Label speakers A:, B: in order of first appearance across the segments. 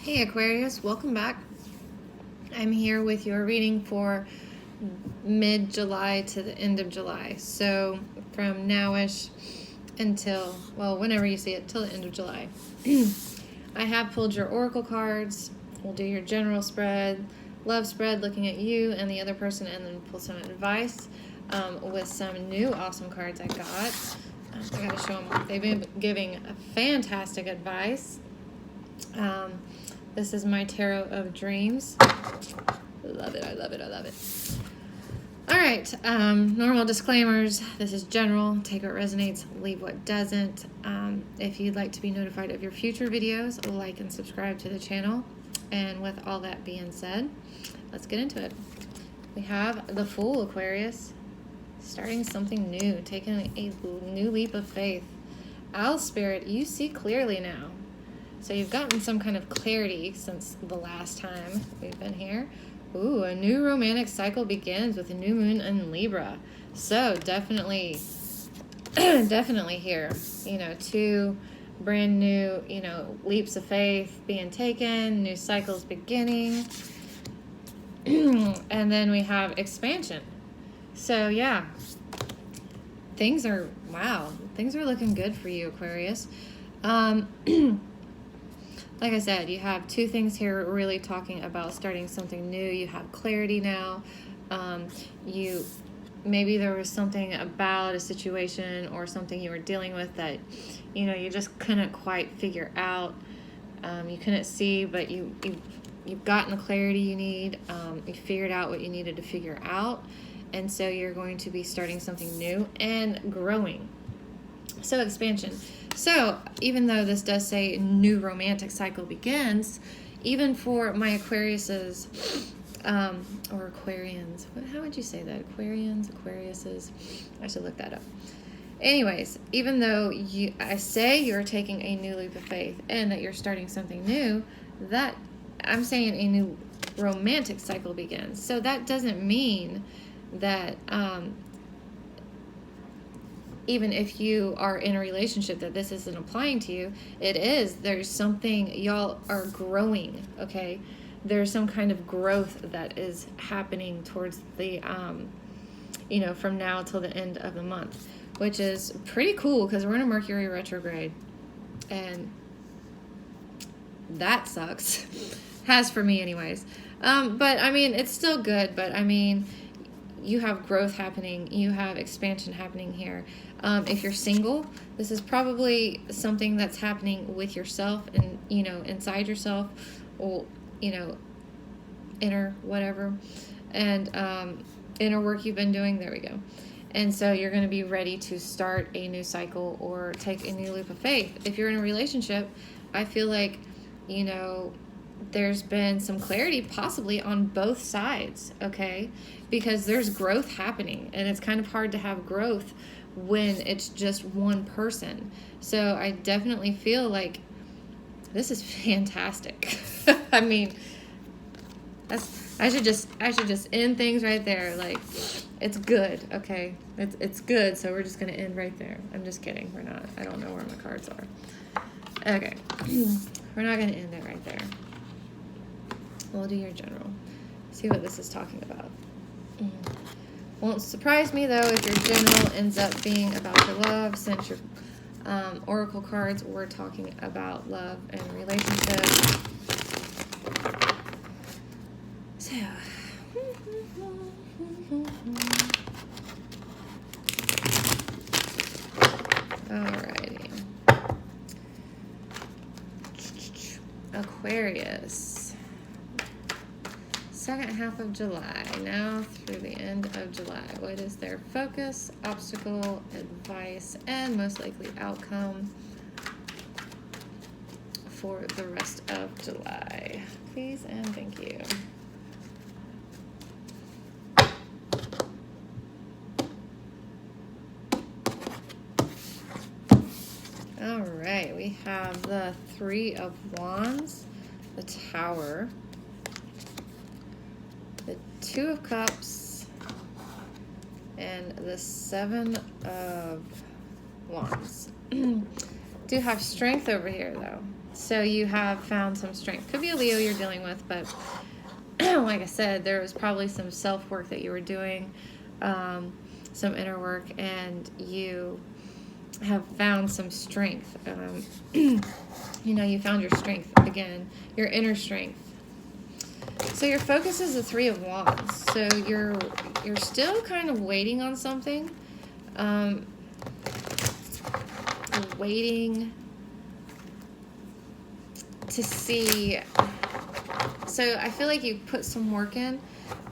A: Hey Aquarius, welcome back. I'm here with your reading for mid-July to the end of July. So from nowish until, well, whenever you see it, till the end of July. I have pulled your oracle cards. We'll do your general spread, love spread, looking at you and the other person, and then pull some advice with some new awesome cards I got. I gotta show them. They've been giving fantastic advice. This is my Tarot of Dreams. Love it, I love it, I love it. All right, normal disclaimers. This is general. Take what resonates, leave what doesn't. If you'd like to be notified of your future videos, like and subscribe to the channel. And with all that being said, let's get into it. We have the Fool, Aquarius. Starting something new, taking a new leap of faith. Owl Spirit, you see clearly now. So you've gotten some kind of clarity since the last time we've been here. Ooh, a new romantic cycle begins with a new moon in Libra. So definitely here. You know, two brand new, leaps of faith being taken, new cycles beginning. And then we have expansion. So yeah, things are looking good for you, Aquarius. Like I said, you have two things here really talking about starting something new. You have clarity now. Maybe there was something about a situation or something you were dealing with that, you just couldn't quite figure out. You couldn't see, but you've gotten the clarity you need. You figured out what you needed to figure out. And so you're going to be starting something new and growing. So expansion. So even though this does say new romantic cycle begins, even for my Aquariuses, or Aquarians, how would you say that? Aquariuses? I should look that up. Anyways, even though I say you're taking a new leap of faith and that you're starting something new, that I'm saying a new romantic cycle begins. So that doesn't mean that even if you are in a relationship that this isn't applying to you, it is. There's something, y'all are growing, okay? There's some kind of growth that is happening towards the, from now till the end of the month, which is pretty cool because we're in a Mercury retrograde, and that sucks. Has for me anyways. But I mean, it's still good, but I mean, you have growth happening, you have expansion happening here. If you're single, this is probably something that's happening with yourself and, inside yourself, or, inner whatever, and inner work you've been doing. There we go. And so you're going to be ready to start a new cycle or take a new leap of faith. If you're in a relationship, I feel like, there's been some clarity possibly on both sides, okay? Because there's growth happening, and it's kind of hard to have growth when it's just one person. So I definitely feel like this is fantastic. I mean, I should just end things right there. Like, it's good, okay? It's good, so we're just going to end right there. I'm just kidding. We're not. I don't know where my cards are. Okay. We're not going to end it right there. We'll do your general. See what this is talking about. Won't surprise me, though, if your general ends up being about your love, since your oracle cards were talking about love and relationships. So, alrighty. Aquarius. Second half of July, now through the end of July. What is their focus, obstacle, advice, and most likely outcome for the rest of July? Please and thank you. All right, we have the Three of Wands, the Tower, the Two of Cups, and the Seven of Wands. Do have strength over here, though. So you have found some strength. Could be a Leo you're dealing with, but like I said, there was probably some self-work that you were doing, some inner work, and you have found some strength. You know, you found your strength again, your inner strength. So your focus is the Three of Wands. So you're still kind of waiting on something. Waiting to see. So I feel like you put some work in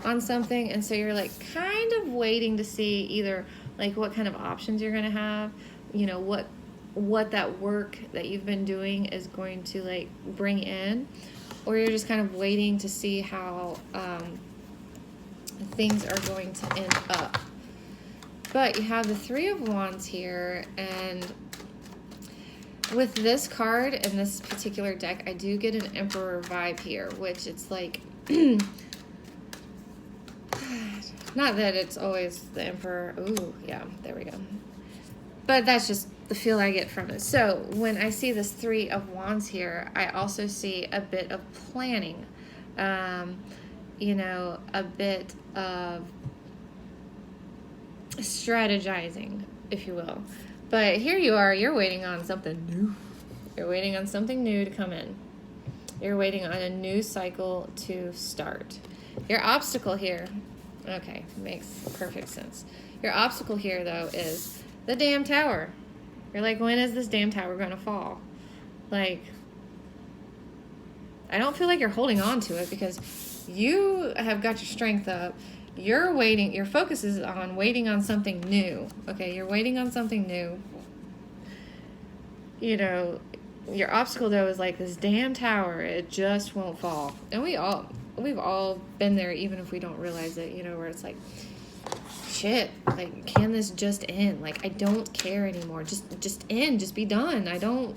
A: on something, and so you're like kind of waiting to see either like what kind of options you're going to have, you know, what that work that you've been doing is going to like bring in, or you're just kind of waiting to see how things are going to end up. But you have the Three of Wands here, and with this card and this particular deck, I do get an Emperor vibe here, which it's like, not that it's always the Emperor. Ooh, yeah, there we go. But that's just the feel I get from it. So when I see this Three of Wands here, I also see a bit of planning, you know, a bit of strategizing, if you will. But here you are, you're waiting on something new. You're waiting on something new to come in. You're waiting on a new cycle to start. Your obstacle here, okay, makes perfect sense. Your obstacle here, though, is the damn tower. You're like, when is this damn tower going to fall? Like, I don't feel like you're holding on to it because you have got your strength up. You're waiting, your focus is on waiting on something new. Okay, you're waiting on something new. You know, your obstacle though is like this damn tower, it just won't fall. And we've all been there, even if we don't realize it, you know, where it's like, shit, like, can this just end? Like, I don't care anymore. Just end, just be done. I don't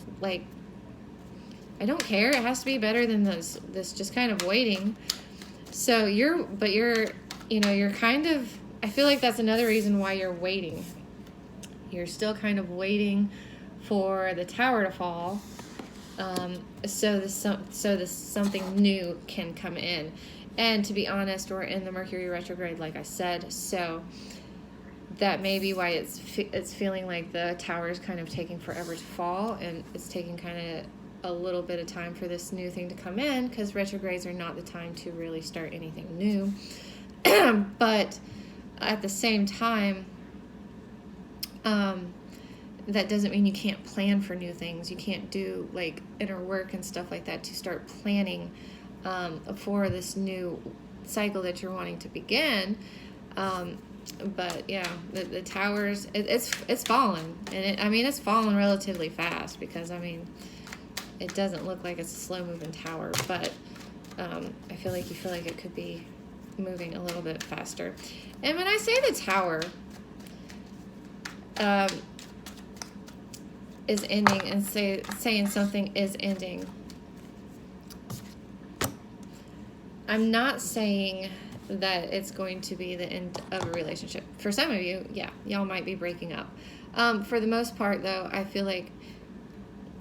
A: care. It has to be better than this just kind of waiting. So you're kind of, I feel like that's another reason why you're waiting. You're still kind of waiting for the tower to fall, so this something new can come in. And to be honest, we're in the Mercury retrograde, like I said, so that may be why it's feeling like the tower is kind of taking forever to fall, and it's taking kind of a little bit of time for this new thing to come in, because retrogrades are not the time to really start anything new. But at the same time, that doesn't mean you can't plan for new things. You can't do like inner work and stuff like that to start planning for this new cycle that you're wanting to begin. But yeah, the towers, it's fallen, and it's fallen relatively fast, because it doesn't look like it's a slow moving tower, but I feel like you feel like it could be moving a little bit faster. And when I say the tower is ending, and saying something is ending, I'm not saying that it's going to be the end of a relationship. For some of you, yeah, y'all might be breaking up. For the most part, though, I feel like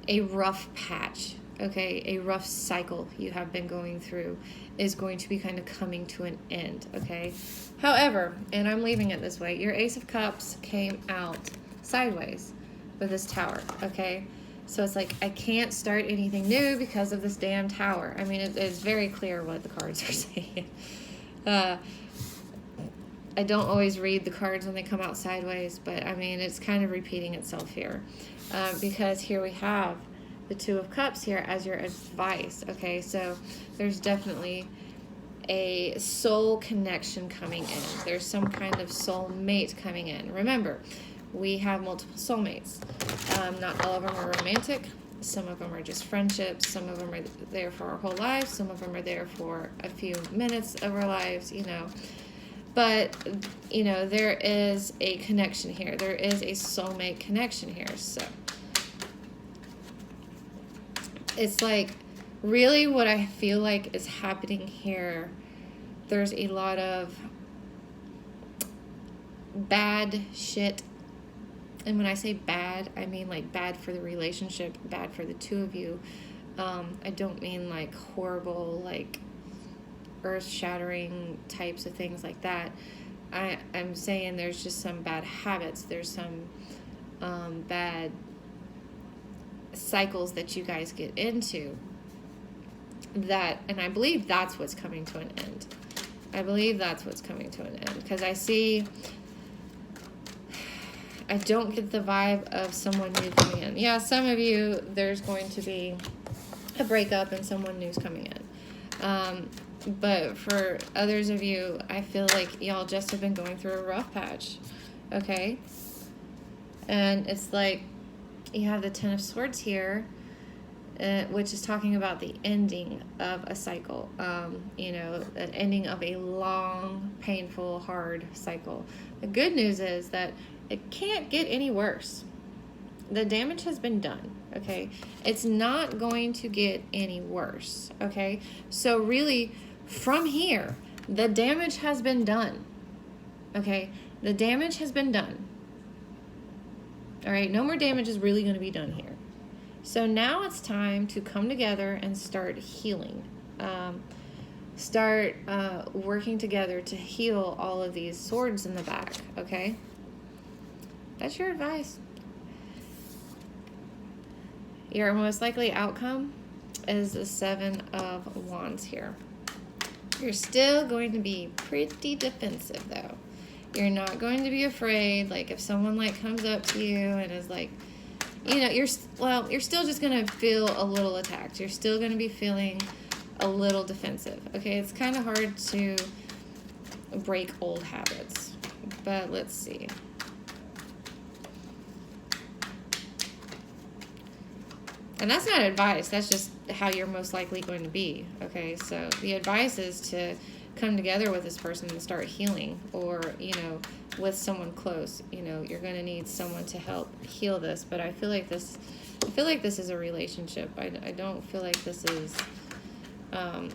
A: a rough patch, okay, a rough cycle you have been going through is going to be kind of coming to an end, okay? However, and I'm leaving it this way, your Ace of Cups came out sideways with this tower, okay? So it's like, I can't start anything new because of this damn tower. It's very clear what the cards are saying. I don't always read the cards when they come out sideways, but it's kind of repeating itself here. Because here we have the Two of Cups here as your advice, okay? So there's definitely a soul connection coming in. There's some kind of soul mate coming in. Remember, we have multiple soulmates. Not all of them are romantic. Some of them are just friendships. Some of them are there for our whole lives. Some of them are there for a few minutes of our lives, But, there is a connection here. There is a soulmate connection here. So it's like, really what I feel like is happening here, there's a lot of bad shit. And when I say bad, I mean like bad for the relationship, bad for the two of you. I don't mean like horrible, like earth-shattering types of things like that. I'm saying there's just some bad habits. There's some bad cycles that you guys get into that, and I believe that's what's coming to an end. I believe that's what's coming to an end, because I don't get the vibe of someone new coming in. Yeah, some of you, there's going to be a breakup and someone new's coming in. But for others of you, I feel like y'all just have been going through a rough patch, okay? And it's like you have the Ten of Swords here, which is talking about the ending of a cycle, you know, an ending of a long, painful, hard cycle. The good news is that it can't get any worse. The damage has been done, okay? It's not going to get any worse, okay? So really, from here, the damage has been done, okay? The damage has been done. All right, no more damage is really going to be done here. So now it's time to come together and start healing. Start working together to heal all of these swords in the back, okay? That's your advice. Your most likely outcome is the Seven of Wands here. You're still going to be pretty defensive, though. You're not going to be afraid. Like, if someone, like, comes up to you and is like, you know, you're still just going to feel a little attacked. You're still going to be feeling a little defensive, okay? It's kind of hard to break old habits, but let's see. And that's not advice. That's just how you're most likely going to be, okay? So the advice is to come together with this person and start healing, or, you know, with someone close. You know, you're going to need someone to help heal this, but I feel like this is a relationship. I don't feel like this is I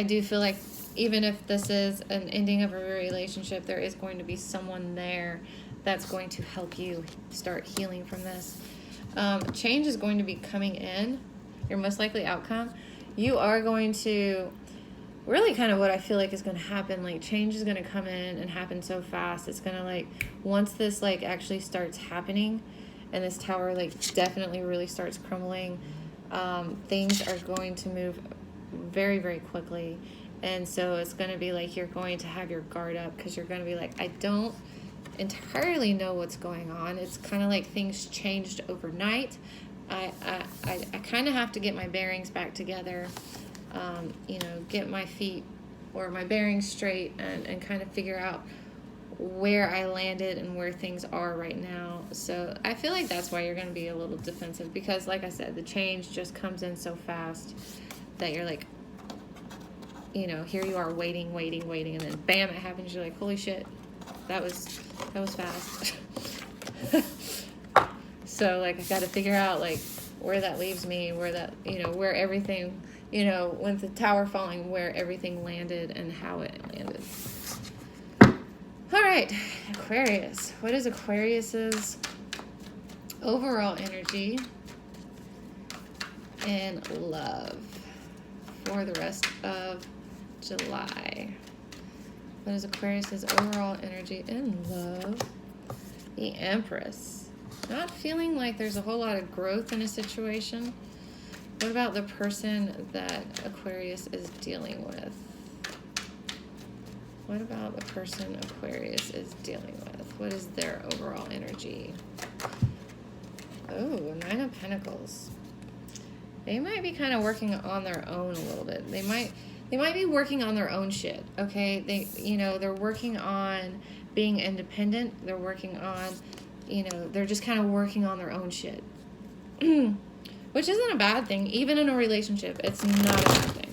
A: do feel like even if this is an ending of a relationship, there is going to be someone there that's going to help you start healing from this. Change is going to be coming in. Your most likely outcome, you are going to, really kind of what I feel like is going to happen, like change is going to come in and happen so fast. It's going to, like, once this, like, actually starts happening and this tower, like, definitely really starts crumbling, things are going to move very, very quickly. And so it's going to be like you're going to have your guard up, because you're going to be like, I don't entirely know what's going on. It's kind of like things changed overnight. I kind of have to get my bearings back together, you know, get my feet or my bearings straight, and kind of figure out where I landed and where things are right now. So I feel like that's why you're going to be a little defensive, because like I said, the change just comes in so fast that you're like, you know, here you are waiting, and then bam, it happens. You're like, holy shit, that was fast. So, like, I got to figure out, like, where that leaves me, where that, you know, where everything, you know, with the tower falling, where everything landed and how it landed. All right, Aquarius. What is Aquarius's overall energy in love for the rest of July? What is Aquarius's overall energy in love? The Empress. Not feeling like there's a whole lot of growth in a situation. What about the person that Aquarius is dealing with? What about the person Aquarius is dealing with? What is their overall energy? Oh, Nine of Pentacles. They might be kind of working on their own a little bit. They might be working on their own shit, okay? They're working on being independent. They're working on, they're just kind of working on their own shit. Which isn't a bad thing. Even in a relationship, it's not a bad thing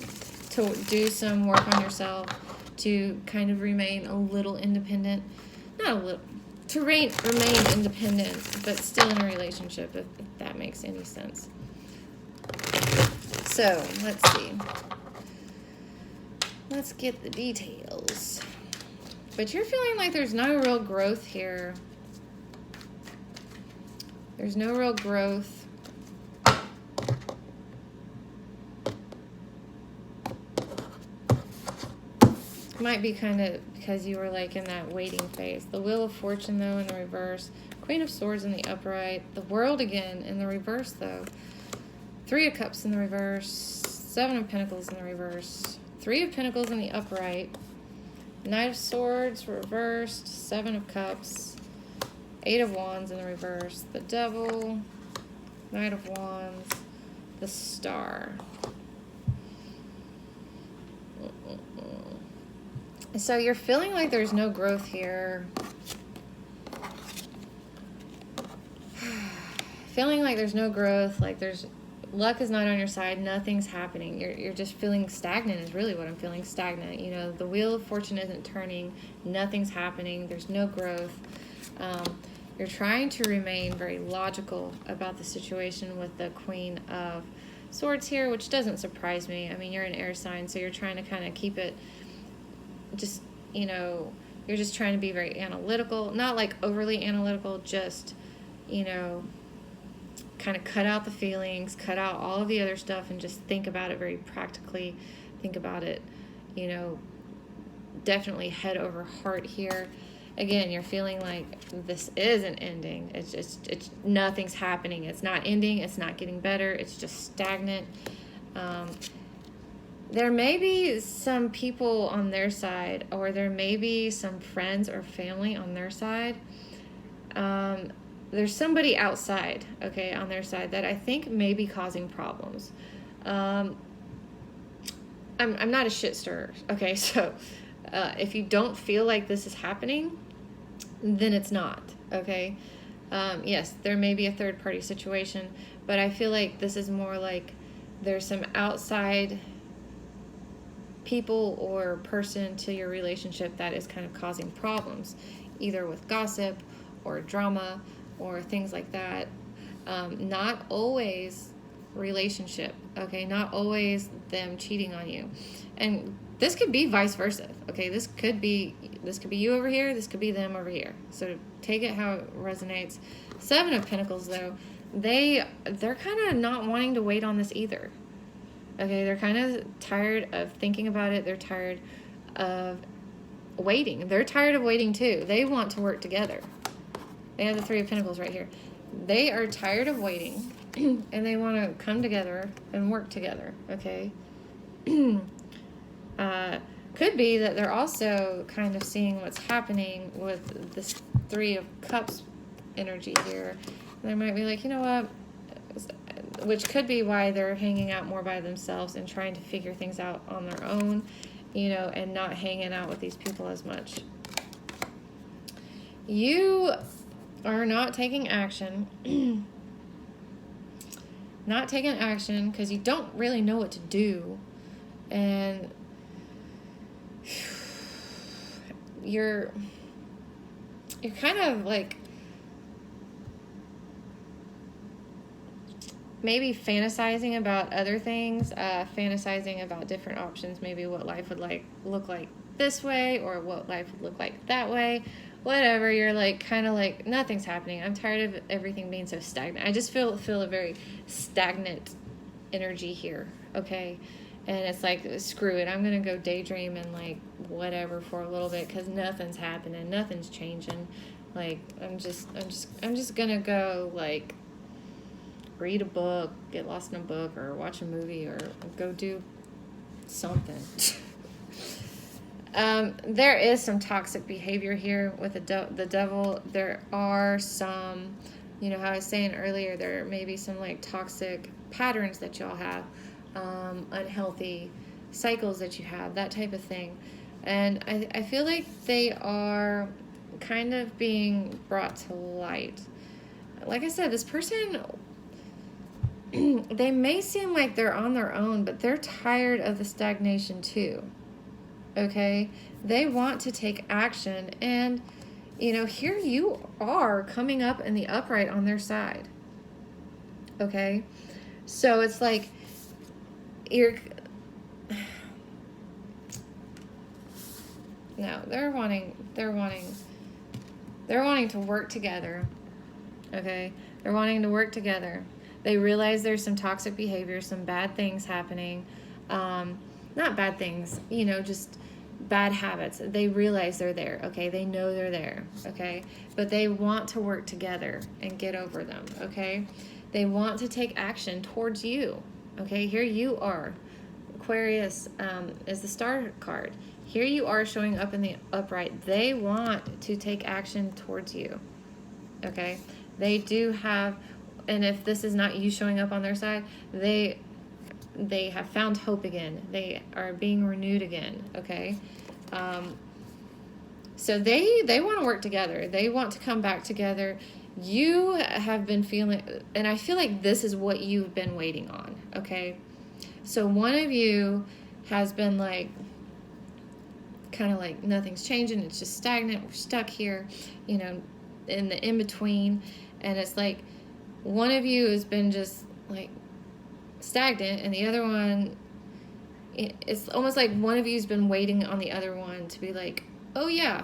A: to do some work on yourself, to kind of remain a little independent. Not a little, to remain independent, but still in a relationship, if that makes any sense. So, let's see. Let's get the details. But you're feeling like there's no real growth here There's no real growth. Might be kind of because you were like in that waiting phase. The Wheel of Fortune, though, in the reverse. Queen of Swords in the upright. The World again in the reverse, though. Three of Cups in the reverse. Seven of Pentacles in the reverse. Three of Pentacles in the upright. Knight of Swords reversed. Seven of Cups. Eight of Wands in the reverse. The Devil. Knight of Wands. The Star. So you're feeling like there's no growth here. Feeling like there's no growth, like there's luck is not on your side, nothing's happening. You're just feeling stagnant is really what I'm feeling, stagnant. You know, the Wheel of Fortune isn't turning, nothing's happening, there's no growth. You're trying to remain very logical about the situation with the Queen of Swords here, which doesn't surprise me. I mean, you're an air sign, so you're trying to kind of keep it just, you know, you're just trying to be very analytical, not like overly analytical, just, you know, kind of cut out the feelings, cut out all of the other stuff, and just think about it very practically. Think about it, you know, definitely head over heart here. Again, you're feeling like this isn't ending. It's nothing's happening. It's not ending. It's not getting better. It's just stagnant. There may be some people on their side, or there may be some friends or family on their side. There's somebody outside, okay, on their side that I think may be causing problems. I'm not a shit stirrer, okay, so if you don't feel like this is happening, then it's not, okay? Yes, there may be a third-party situation, but I feel like this is more like there's some outside people or person to your relationship that is kind of causing problems, either with gossip or drama or things like that. Not always relationship, okay? Not always them cheating on you. And this could be vice versa, okay? This could be you over here, this could be them over here. So take it how it resonates. Seven of Pentacles, though, they're kind of not wanting to wait on this either. Okay, they're kind of tired of thinking about it. They're tired of waiting. They're tired of waiting too. They want to work together. They have the Three of Pentacles right here. They are tired of waiting and they want to come together and work together, okay? Could be that they're also kind of seeing what's happening with this Three of Cups energy here. They might be like, you know what? Which could be why they're hanging out more by themselves and trying to figure things out on their own, you know, and not hanging out with these people as much. You are not taking action. Not taking action because you don't really know what to do. And you're kind of like maybe fantasizing about other things, fantasizing about different options, maybe what life would look like this way or what life would look like that way, whatever. You're like kind of like nothing's happening. I'm tired of everything being so stagnant. I just feel a very stagnant energy here, okay? And it's like, screw it, I'm gonna go daydream and like whatever for a little bit because nothing's happening, nothing's changing. Like I'm just gonna go like read a book, get lost in a book, or watch a movie, or go do something. There is some toxic behavior here with the devil. There are some, you know, how I was saying earlier, there may be some like toxic patterns that y'all have, unhealthy cycles that you have, that type of thing. And I feel like they are kind of being brought to light. Like I said, this person, they may seem like they're on their own, but they're tired of the stagnation too. Okay? They want to take action, and, you know, here you are coming up in the upright on their side. Okay? So it's like no, they're wanting to work together. Okay? They're wanting to work together. They realize there's some toxic behavior, some bad things happening. Not bad things, you know, just bad habits. They realize they're there, okay? They know they're there, okay? But they want to work together and get over them, okay? They want to take action towards you, okay? Here you are. Aquarius is the star card. Here you are showing up in the upright. They want to take action towards you, okay? They do have, and if this is not you showing up on their side, they have found hope again. They are being renewed again, okay? So they want to work together. They want to come back together. You have been feeling, and I feel like this is what you've been waiting on, okay? So one of you has been like, kind of like nothing's changing. It's just stagnant. We're stuck here, you know, in the in-between. And it's like one of you has been just like stagnant, and the other one, it's almost like one of you's been waiting on the other one to be like, oh yeah,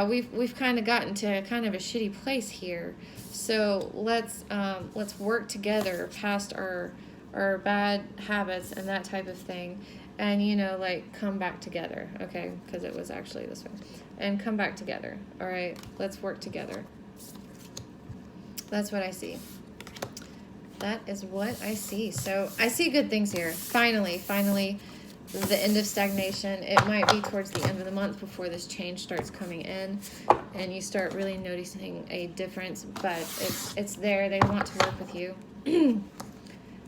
A: we've kind of gotten to kind of a shitty place here, so let's work together past our bad habits and that type of thing, and, you know, like, come back together, okay, because it was actually this way, and come back together. All right, let's work together. That's what I see. That is what I see. So I see good things here. Finally, the end of stagnation. It might be towards the end of the month before this change starts coming in, and you start really noticing a difference, but it's there. They want to work with you.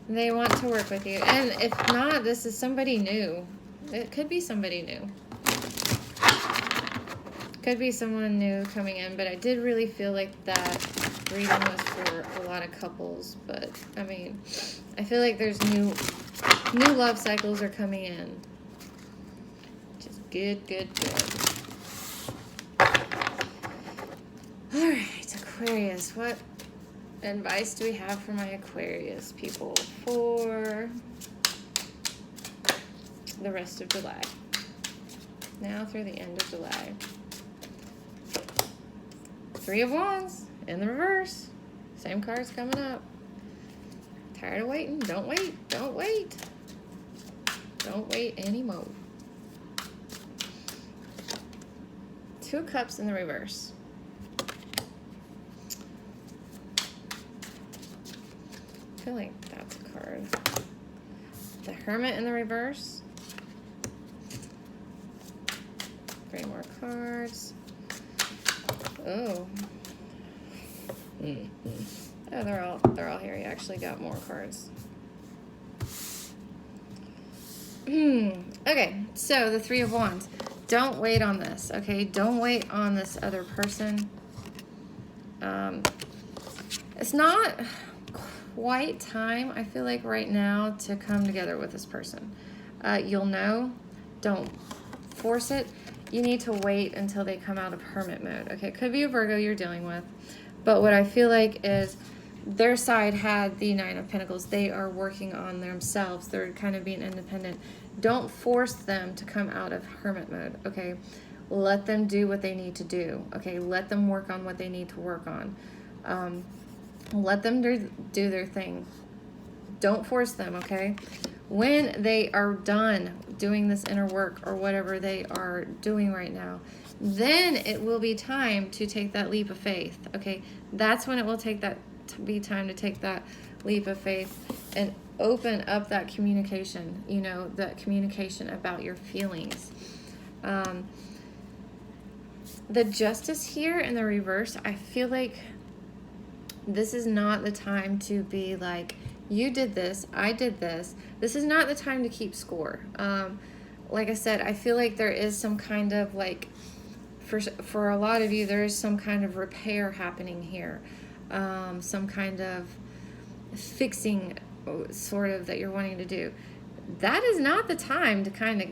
A: They want to work with you. And if not, this is somebody new. It could be somebody new. Could be someone new coming in, but I did really feel like that reading was for a lot of couples. But I mean, I feel like there's new love cycles are coming in, which is good. All right, Aquarius, what advice do we have for my Aquarius people for the rest of July? Now through the end of July. Three of Wands in the reverse. Same card's coming up. Tired of waiting? Don't wait. Don't wait. Don't wait anymore. Two of Cups in the reverse. I feel like that's a card. The Hermit in the reverse. 3 more cards. Oh. Oh, they're all here. You actually got more cards. Okay, so the 3 of Wands. Don't wait on this, okay? Don't wait on this other person. It's not quite time, I feel like, right now to come together with this person. You'll know. Don't force it. You need to wait until they come out of hermit mode. Okay, it could be a Virgo you're dealing with, but what I feel like is their side had the 9 of Pentacles. They are working on themselves. They're kind of being independent. Don't force them to come out of hermit mode, okay? Let them do what they need to do, okay? Let them work on what they need to work on. Let them do their thing. Don't force them, okay? When they are done doing this inner work or whatever they are doing right now, then it will be time to take that leap of faith, okay? That's when it will be time to take that leap of faith and open up that communication, you know, that communication about your feelings. The Justice here in the reverse, I feel like this is not the time to be like, you did this, I did this. This is not the time to keep score. Like I said, I feel like there is some kind of like, for a lot of you, there is some kind of repair happening here. Some kind of fixing sort of that you're wanting to do. That is not the time to kind of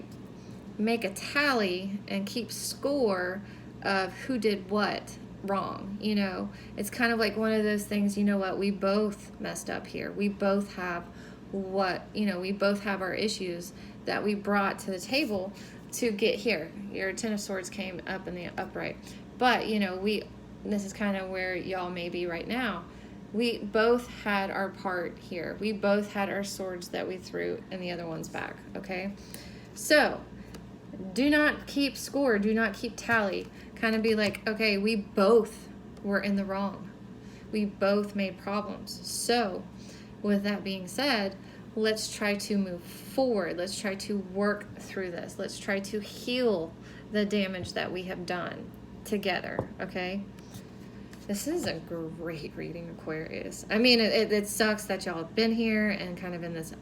A: make a tally and keep score of who did what wrong. You know, it's kind of like one of those things, you know what, we both messed up here. We both have we both have our issues that we brought to the table to get here. Your 10 of Swords came up in the upright. But, you know, we this is kind of where y'all may be right now. We both had our part here. We both had our swords that we threw and the other one's back, okay? So, do not keep score. Do not keep tally. Kind of be like, okay, we both were in the wrong. We both made problems. So, with that being said, let's try to move forward. Let's try to work through this. Let's try to heal the damage that we have done together, okay? This is a great reading, Aquarius. I mean, it sucks that y'all have been here and kind of in this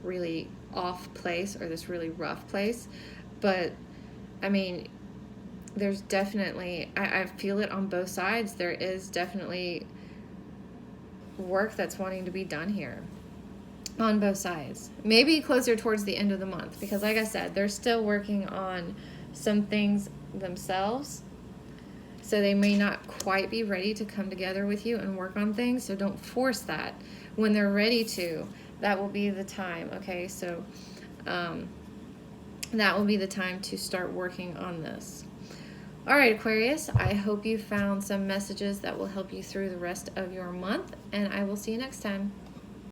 A: really off place or this really rough place. But, I mean, there's definitely, I feel it on both sides. There is definitely work that's wanting to be done here on both sides. Maybe closer towards the end of the month because, like I said, they're still working on some things themselves. So they may not quite be ready to come together with you and work on things. So don't force that. When they're ready to, that will be the time. Okay, so that will be the time to start working on this. All right, Aquarius, I hope you found some messages that will help you through the rest of your month. And I will see you next time.